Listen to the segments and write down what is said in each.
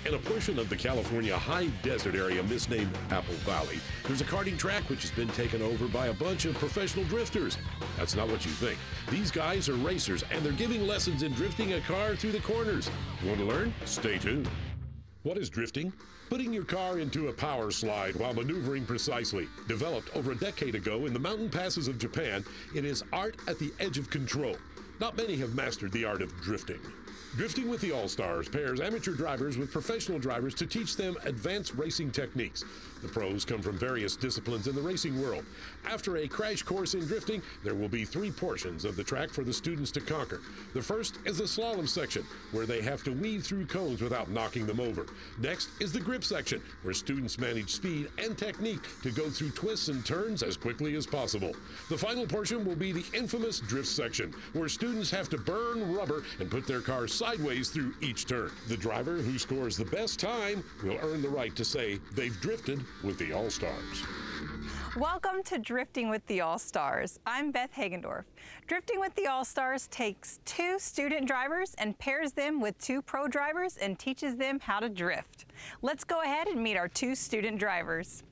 In a portion of the California high desert area misnamed Apple Valley, there's a karting track which has been taken over by a bunch of professional drifters. That's not what you think. These guys are racers, and they're giving lessons in drifting a car through the corners. Want to learn? Stay tuned. What is drifting? Putting your car into a power slide while maneuvering precisely. Developed over a decade ago in the mountain passes of Japan, it is art at the edge of control. Not many have mastered the art of drifting. Drifting with the All-Stars pairs amateur drivers with professional drivers to teach them advanced racing techniques. The pros come from various disciplines in the racing world. After a crash course in drifting, there will be 3 portions of the track for the students to conquer. The first is the slalom section, where they have to weave through cones without knocking them over. Next is the grip section, where students manage speed and technique to go through twists and turns as quickly as possible. The final portion will be the infamous drift section, where students have to burn rubber and put their cars sideways through each turn. The driver who scores the best time will earn the right to say they've drifted with the All-Stars. Welcome to Drifting with the All-Stars. I'm Beth Hagendorf. Drifting with the All-Stars takes 2 student drivers and pairs them with 2 pro drivers and teaches them how to drift. Let's go ahead and meet our 2 student drivers.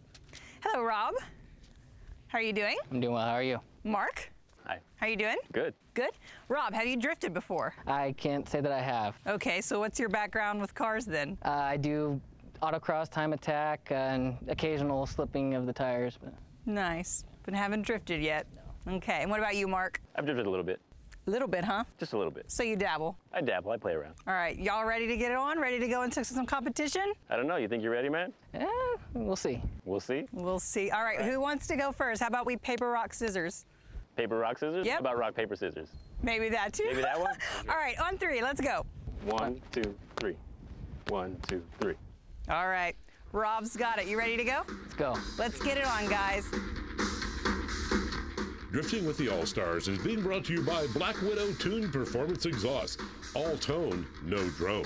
Hello, Rob. How are you doing? I'm doing well. How are you? Mark. Hi. How are you doing? Good. Good. Rob, have you drifted before? I can't say that I have. Okay, so what's your background with cars then? I do autocross, time attack, and occasional slipping of the tires. But... Nice, but haven't drifted yet. No. Okay, and what about you, Mark? I've drifted a little bit. A little bit, huh? Just a little bit. So you dabble? I dabble, I play around. All right, y'all ready to get it on? Ready to go into some competition? I don't know, you think you're ready, man? Yeah, we'll see. We'll see? We'll see. All right, who wants to go first? How about we paper, rock, scissors? Paper, rock, scissors? Yep. How about rock, paper, scissors? Maybe that too. Maybe that one? Okay. All right, on 3, let's go. 1, 2, 3. 1, 2, 3. All right, Rob's got it. You ready to go? Let's go. Let's get it on, guys. Drifting with the All-Stars is being brought to you by Black Widow Tuned Performance Exhaust. All tone, no drone.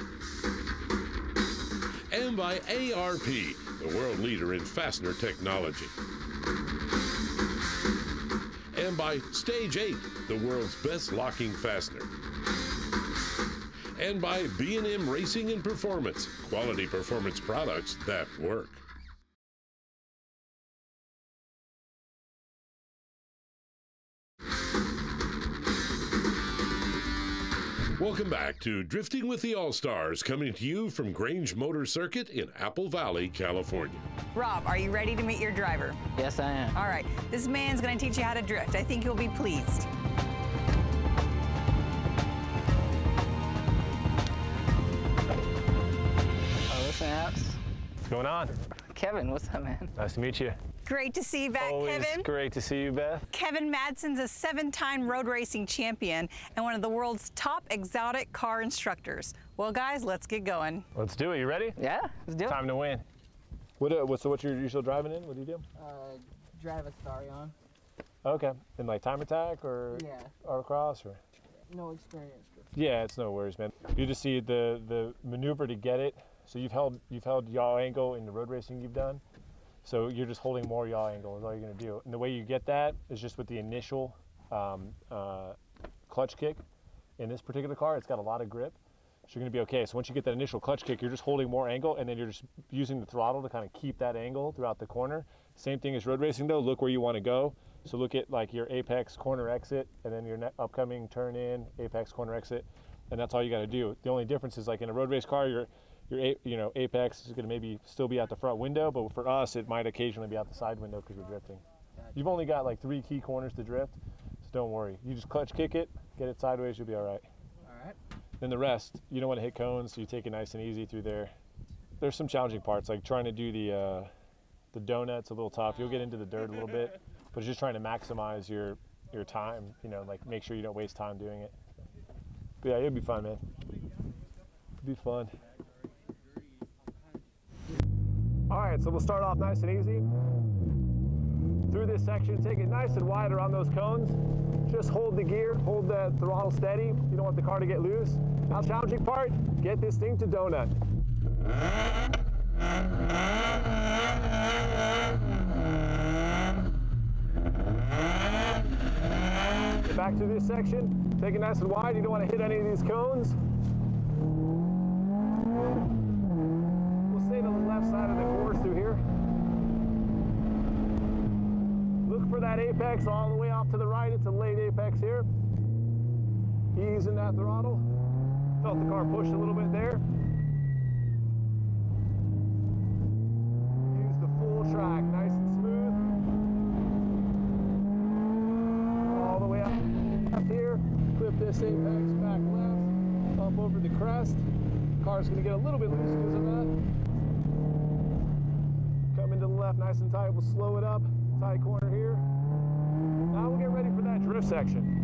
And by ARP, the world leader in fastener technology. And by Stage 8, the world's best locking fastener. And by B&M Racing and Performance, quality performance products that work. Welcome back to Drifting with the All-Stars, coming to you from Grange Motor Circuit in Apple Valley, California. Rob, are you ready to meet your driver? Yes, I am. All right, this man's going to teach you how to drift. I think you'll be pleased. Oh, snaps. What's going on? Kevin, what's up, man? Nice to meet you. Great to see you back, Always Kevin. great to see you, Beth. Kevin Madsen's a 7-time road racing champion and one of the world's top exotic car instructors. Well, guys, let's get going. Let's do it. You ready? Yeah, let's do it. Time to win. So what's your usual driving in? What do you do? Drive a Starion. Okay. In like time attack or autocross or? No experience. Yeah, it's no worries, man. You just see the maneuver to get it. So you've held yaw angle in the road racing you've done. So you're just holding more yaw angle is all you're going to do. And the way you get that is just with the initial clutch kick. In this particular car, it's got a lot of grip. So you're going to be okay. So once you get that initial clutch kick, you're just holding more angle, and then you're just using the throttle to kind of keep that angle throughout the corner. Same thing as road racing though. Look where you want to go. So look at like your apex corner exit, and then your upcoming turn in, apex corner exit, and that's all you got to do. The only difference is like in a road race car, your apex is going to maybe still be out the front window, but for us, it might occasionally be out the side window because we're drifting. You've only got like 3 key corners to drift, so don't worry. You just clutch kick it, get it sideways, you'll be all right. All right. Then the rest, you don't want to hit cones, so you take it nice and easy through there. There's some challenging parts, like trying to do the donut's a little tough. You'll get into the dirt a little bit, but it's just trying to maximize your time, like make sure you don't waste time doing it. But yeah, it'll be fun, man. It'll be fun. All right, so we'll start off nice and easy. Through this section, take it nice and wide around those cones. Just hold the gear, hold the throttle steady. You don't want the car to get loose. Now, challenging part, get this thing to donut. Get back to this section, take it nice and wide. You don't want to hit any of these cones. apex all the way off to the right. It's a late apex here. Easing that throttle. Felt the car push a little bit there. Use the full track, nice and smooth. All the way up left here. Clip this apex back left. Bump over the crest. Car's going to get a little bit loose because of that. Come into the left nice and tight. We'll slow it up. Tight corner here. Now we'll get ready for that drift section.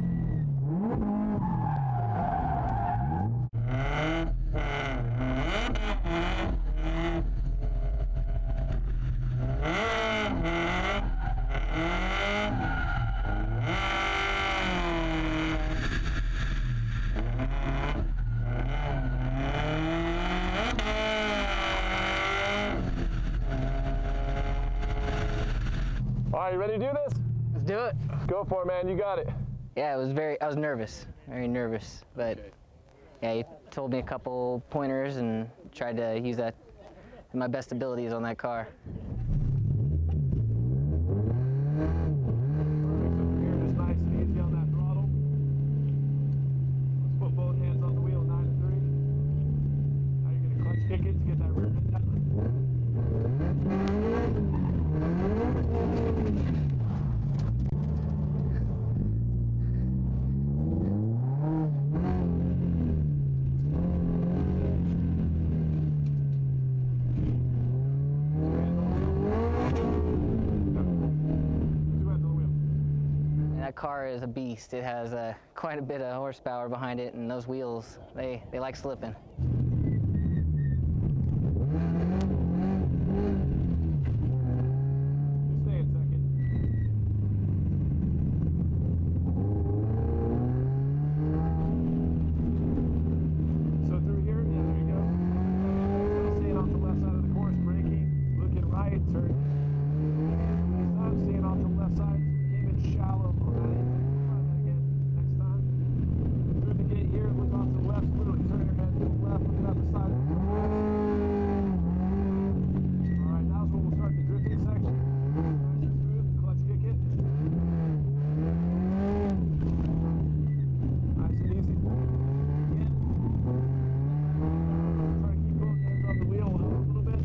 All right, you ready to do this? Let's do it. Go for it, man. You got it. Yeah, I was nervous, very nervous, but yeah, he told me a couple pointers and tried to use that in my best abilities on that car. Here, just nice and easy on that throttle. Let's put both hands on the wheel, 9 and 3. Now you're gonna clutch kick it to get that rear end down. That car is a beast. It has quite a bit of horsepower behind it, and those wheels, they like slipping. Stay a second. So through here, yeah, there you go. Staying off the left side of the course, braking, looking right, turn. Stop, staying off the left side. Came in shallow. Try that again next time. Through the gate here, look off to the left, literally turn your head to the left, looking out the side of the course. All right, now's when we'll start the drifting section. Nice and smooth, clutch kick it. Nice and easy. Again. Try to keep both hands on the wheel a little bit.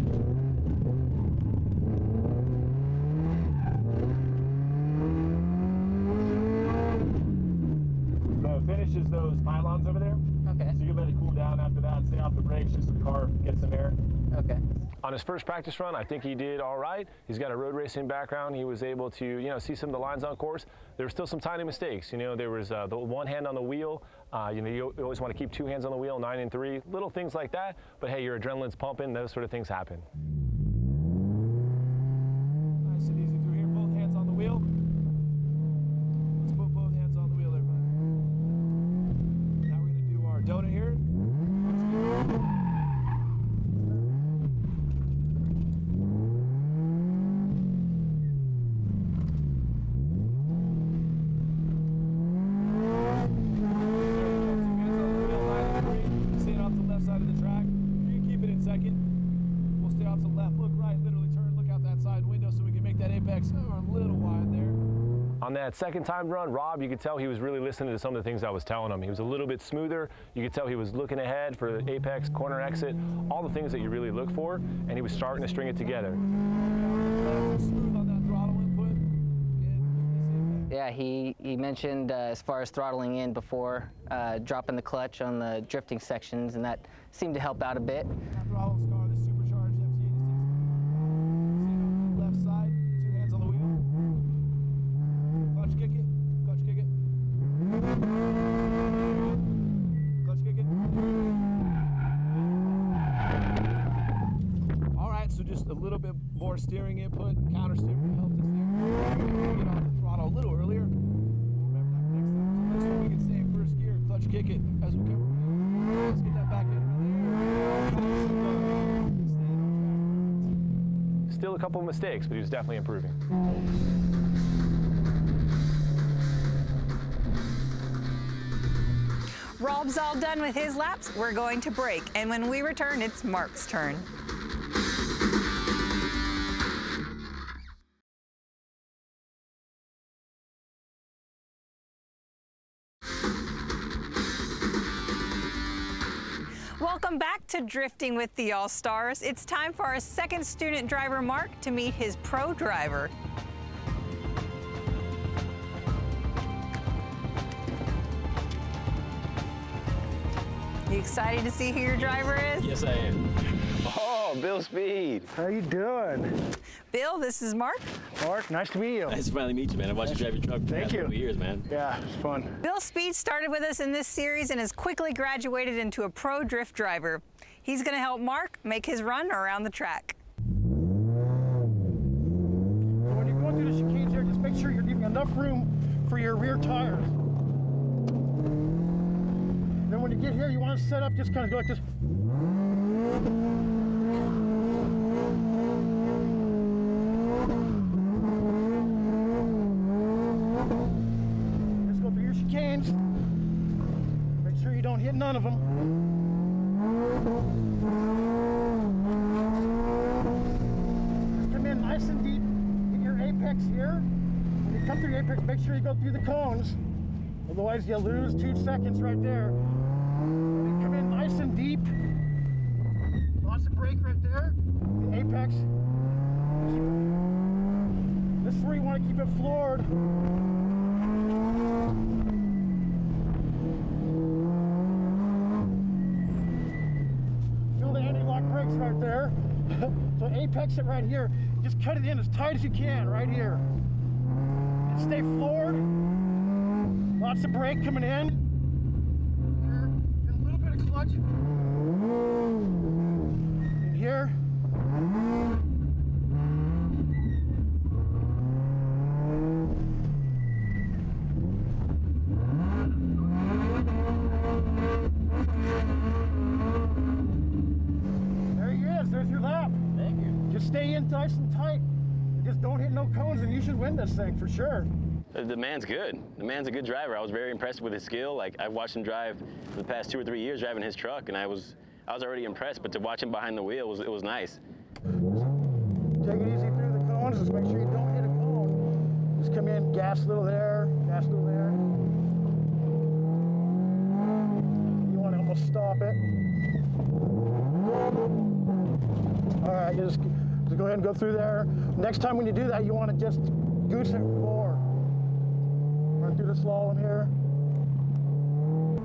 So it finishes those pylons over there. Okay. So you can let it cool down after that. Stay off the brakes just so the car gets some air. Okay. On his first practice run, I think he did all right. He's got a road racing background. He was able to, see some of the lines on course. There were still some tiny mistakes. There was the one hand on the wheel. You always want to keep 2 hands on the wheel, 9 and 3, little things like that. But hey, your adrenaline's pumping. Those sort of things happen. Nice and easy through here. Both hands on the wheel. Let's put both hands on the wheel, everybody. Now we're going to do our donut here. Side of the track. You can keep it in second. We'll stay off to the left. Look right, literally turn, look out that side window so we can make that apex a little wide there. On that second time run, Rob, you could tell he was really listening to some of the things I was telling him. He was a little bit smoother. You could tell he was looking ahead for the apex, corner exit, all the things that you really look for, and he was starting to string it together. Smooth on that throttle input. Yeah, he mentioned as far as throttling in before dropping the clutch on the drifting sections, and that seemed to help out a bit. That throttle's car, the supercharged FT86. Left side, 2 hands on the wheel. Clutch kick it, clutch kick it. Clutch kick it. All right, so just a little bit more steering input, counter steering helped us there. Get off the throttle a little earlier. Remember that for next time. So this one we can stay in first gear, clutch kick it as we come. Let's get that back in. Still a couple of mistakes, but he was definitely improving. Rob's all done with his laps. We're going to break, and when we return, it's Mark's turn. to Drifting with the All-Stars. It's time for our second student driver, Mark, to meet his pro driver. You excited to see who your driver is? Yes, I am. Oh, Bill Speed. How you doing? Bill, this is Mark. Mark, nice to meet you. Nice to finally meet you, man. I've watched you drive your truck for the Thank past you. couple years, man. Yeah, it's fun. Bill Speed started with us in this series and has quickly graduated into a pro drift driver. He's going to help Mark make his run around the track. When you're going through the chicanes here, just make sure you're leaving enough room for your rear tires. Then when you get here, you want to set up, just kind of go like this. Let's go through your chicanes. Make sure you don't hit none of them. Just come in nice and deep. Hit your apex here. When you come through your apex, make sure you go through the cones. Otherwise, you'll lose 2 seconds right there. And then come in nice and deep. Lots of brake right there. The apex. This is where you want to keep it floored. Feel the anti-lock brakes right there. So apex it right here. Just cut it in as tight as you can right here. And stay floored. Lots of brake coming in. Here, and a little bit of clutch. And here. There he is. There's your lap. Thank you. Just stay in nice and tight. Just don't hit no cones and you should win this thing for sure. The man's good. The man's a good driver. I was very impressed with his skill. Like, I've watched him drive for the past 2 or 3 years driving his truck, and I was already impressed, but to watch him behind the wheel, it was nice. Take it easy through the cones. Just make sure you don't hit a cone. Just come in, gas a little there, gas a little there. You want to almost stop it. All right, just go ahead and go through there. Next time when you do that, you want to just goose it more. Run through the slalom here.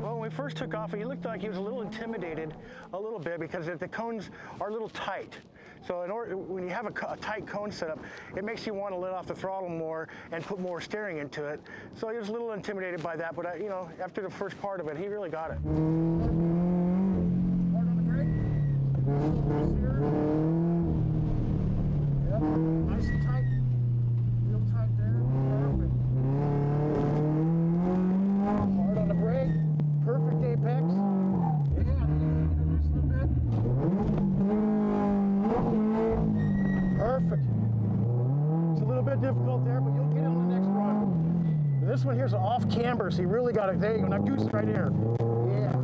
Well, when we first took off, he looked like he was a little intimidated a little bit because the cones are a little tight. So when you have a tight cone setup, it makes you want to let off the throttle more and put more steering into it. So he was a little intimidated by that, but you know, after the first part of it, he really got it. Hard on the brake. Yep, nice and tight. Real tight there. Perfect. Hard on the brake. Perfect apex. Yeah, just a little bit. Perfect. It's a little bit difficult there, but you'll get it on the next run. And this one here's an off camber, so you really got it. There you go. Now goose it right here. Yeah.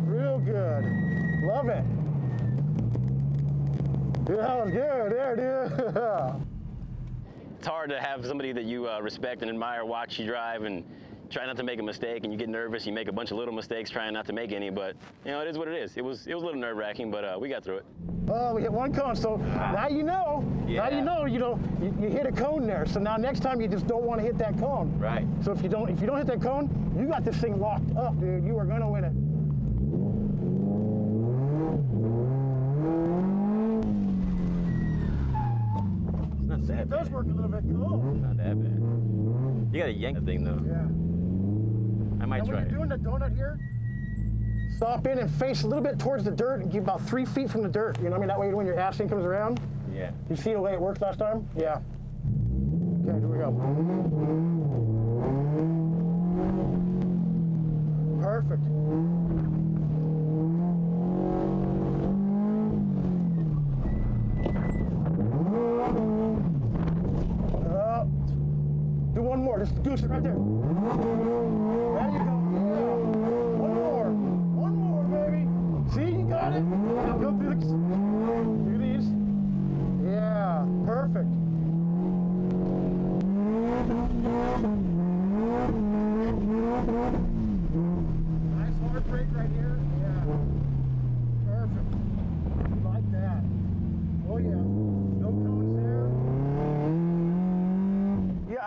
Real good. Love it. Yeah, that was good there, dude. It's hard to have somebody that you respect and admire watch you drive and try not to make a mistake, and you get nervous, you make a bunch of little mistakes trying not to make any, but you know, it is what it is. It was a little nerve-wracking, but we got through it. Oh, we hit one cone, so now you know. Yeah. Now you know, you hit a cone there. So now next time you just don't want to hit that cone. Right. So if you don't hit that cone, you got this thing locked up, dude. You are gonna win it. It's not that It does bad. work a little bit cool. Not that bad. You gotta yank the thing though. Yeah. I might And try when it. you're doing the donut here, stop in and face a little bit towards the dirt and keep about 3 feet from the dirt. You know what I mean? That way when your ass thing comes around, Yeah. you see the way it worked last time? Yeah. Okay, here we go. Perfect. Do one more, just goose it right there. There you go, yeah. One more, baby. See, you got it. Now go through these. Yeah, perfect. Nice,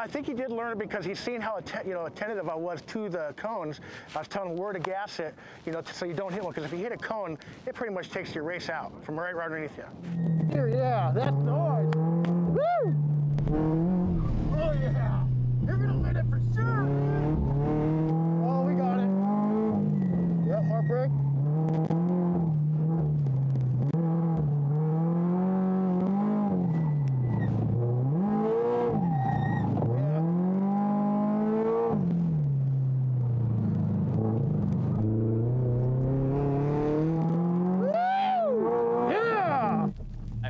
I think he did learn it because he's seen how attentive I was to the cones. I was telling him where to gas it, so you don't hit one. Because if you hit a cone, it pretty much takes your race out from right underneath you. Here, yeah, that's noise. Woo! Oh yeah, you're gonna win it for sure. Oh, we got it. Yep, hard brake.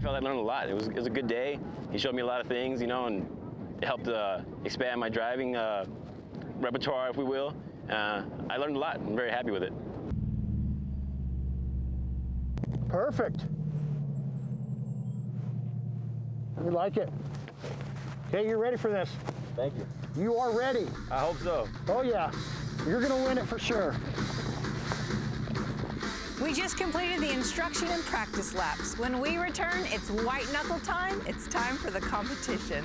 I learned a lot. It was a good day. He showed me a lot of things, and it helped expand my driving repertoire, if we will. I learned a lot. I'm very happy with it. Perfect. We like it. Okay, you're ready for this. Thank you. You are ready. I hope so. Oh yeah, you're gonna win it for sure. We just completed the instruction and practice laps. When we return, it's white knuckle time. It's time for the competition.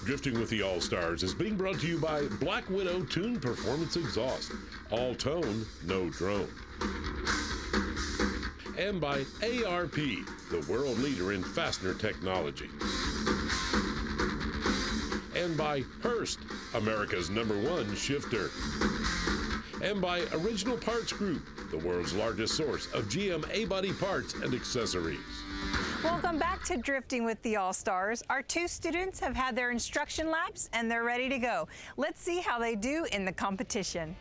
Drifting with the All-Stars is being brought to you by Black Widow Tune Performance Exhaust. All tone, no drone. And by ARP, the world leader in fastener technology. And by Hurst, America's #1 shifter. And by Original Parts Group, the world's largest source of GM A-body parts and accessories. Welcome back to Drifting with the All-Stars. Our 2 students have had their instruction laps and they're ready to go. Let's see how they do in the competition.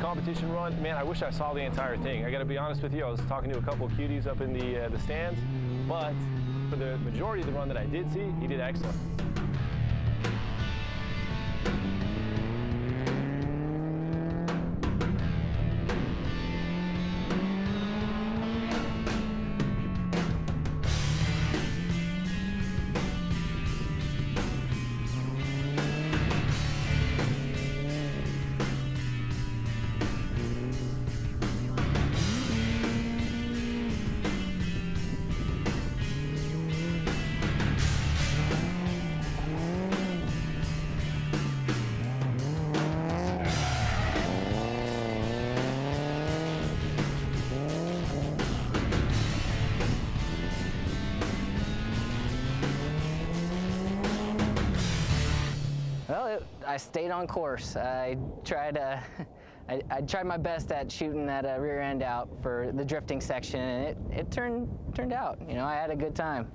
Competition run, man, I wish I saw the entire thing. I gotta be honest with you, I was talking to a couple of cuties up in the stands, but for the majority of the run that I did see, he did excellent. Well, I stayed on course. I tried my best at shooting that rear end out for the drifting section, and it turned out. I had a good time.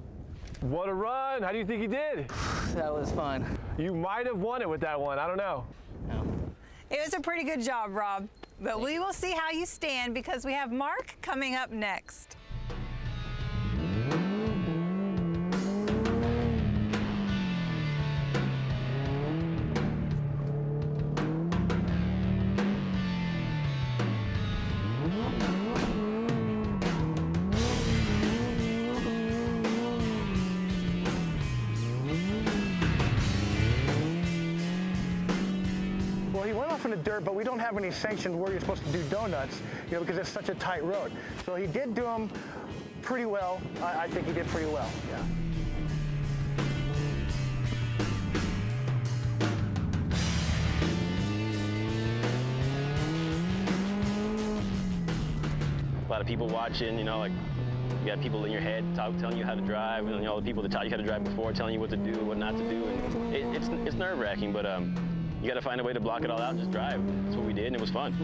What a run! How do you think you did? That was fun. You might have won it with that one. I don't know. No. It was a pretty good job, Rob. But we will see how you stand because we have Mark coming up next. In the dirt, but we don't have any sanctions where you're supposed to do donuts, because it's such a tight road. So he did do them pretty well. I think he did pretty well, yeah. A lot of people watching, like you got people in your head telling you how to drive, and the people that taught you how to drive before telling you what to do, what not to do, and it's nerve-wracking, but you got to find a way to block it all out and just drive. That's what we did, and it was fun.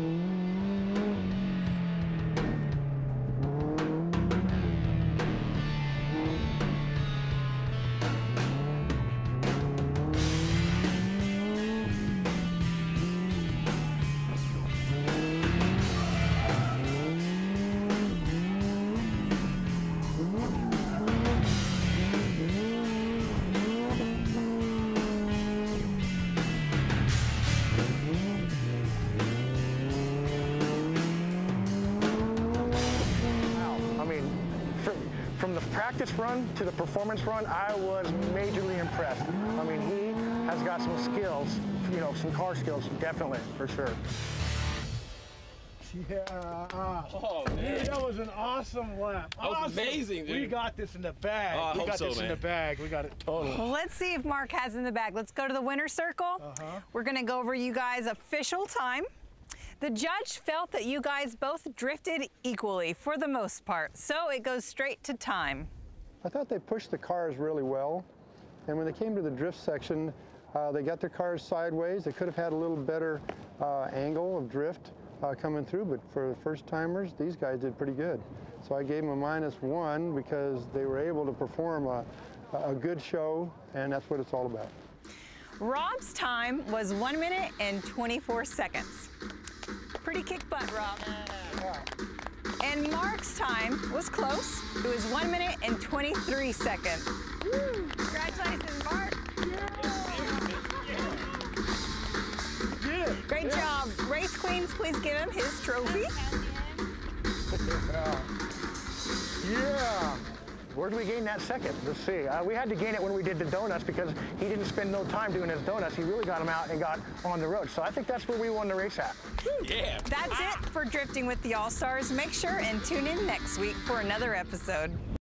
from the practice run to the performance run, I was majorly impressed. I mean, he has got some skills, you know, some car skills, definitely, for sure. Yeah. Oh, man. Dude, that was an awesome lap. That was amazing, dude. We got this in the bag. Oh, I we hope got so, this in man. the bag. We got it totally. Well, let's see if Mark has in the bag. Let's go to the winner's circle. We're gonna go over you guys' official time. The judge felt that you guys both drifted equally for the most part, so it goes straight to time. I thought they pushed the cars really well, and when they came to the drift section, they got their cars sideways. They could have had a little better angle of drift coming through, but for the first timers, these guys did pretty good. So I gave them a -1 because they were able to perform a good show, and that's what it's all about. Rob's time was 1 minute and 24 seconds. Pretty kick butt, Rob. And Mark's time was close. It was 1 minute and 23 seconds. Woo. Congratulations, Mark. Great job. Race Queens, please give him his trophy. Yeah. Where did we gain that second? Let's see. We had to gain it when we did the donuts because he didn't spend no time doing his donuts. He really got them out and got on the road. So I think that's where we won the race at. Yeah. That's it for Drifting with the All-Stars. Make sure and tune in next week for another episode.